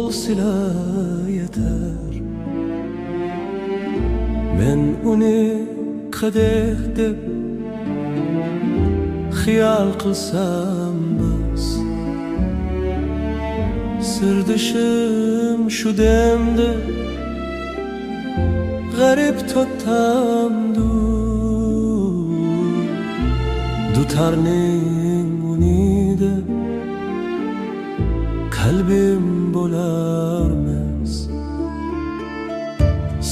bolsila yeter. Men uni kadeh deb xiyal qilsam bas, sirdishim shu demda g'arib totamdu. Dutarning unida kalbim bo'larmas.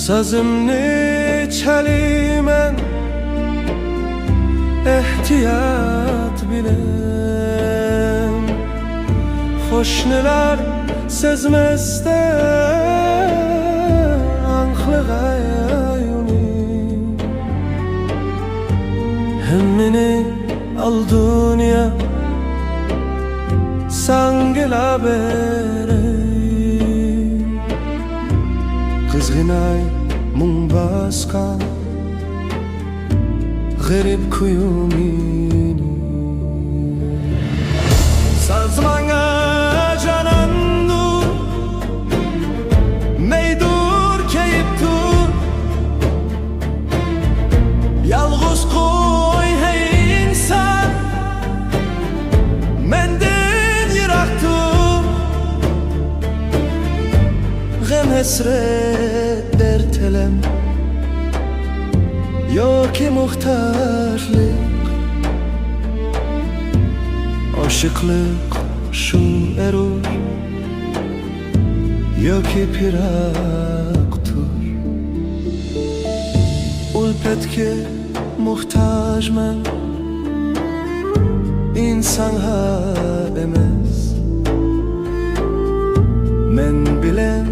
Sazimni chalayman ehtiyot bilan, qo'shnilar sezmasdan anqlig'ayuni. Hammani al dünya sangla berey, qizg'inay mung baskan g'arib kuyumini. Sazmanga canandu meydur keyip tur, yalğız koy hey insan, menden yıraktır. Gem hasret dertelem yoki muhtaçlık, aşıklık şu erur yoki piraktur. Ulpetke muhtaçman, insan ha emas. Men bilen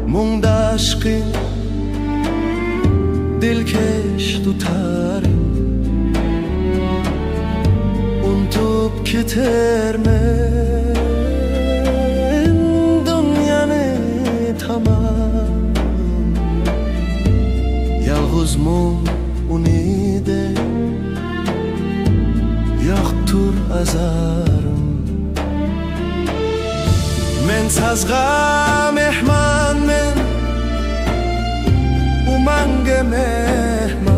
mungda aşkı dilkeş tutarım. Unutup ketermen dünyanı tamam. Yalğız mum unide yoktur azarım. Men sazga mehmanmen, umanga mehman.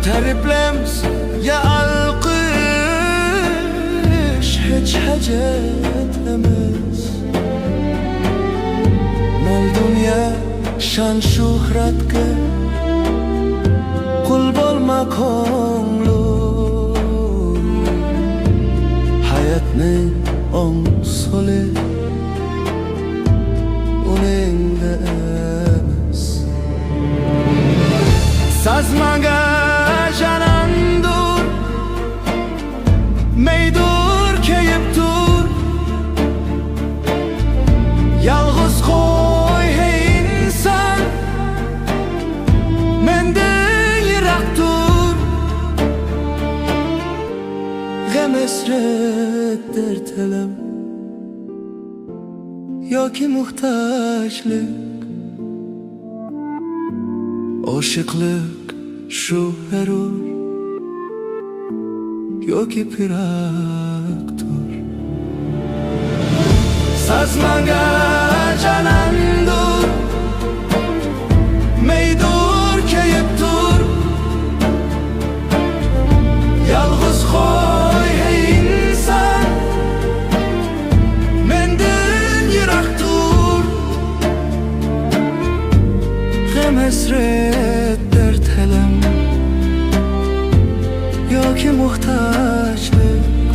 Teriplems ya alkış hiç hacet emas. Mal dünya şan şuhratga kul bolma ko'nglu. Hayatning o'ng so'li uningda emas. Sazmaga janandur meydur keyip tur, yalğız koy hey insan, menden yıraktır. Gem hasret dertelem yoki muhtaçlık, aşıklık şu erur yoki piraktur. Sazmanga canandur meydur keyip tur, yalğız koy hey insan, menden yıraktır. Gem hasret dertelem yoki muhtaçlık,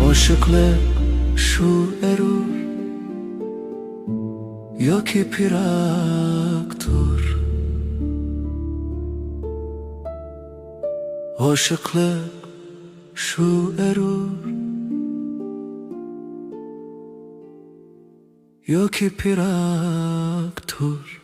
aşıklık şu erur yoki piraktur. Aşıklık şu erur yoki piraktur.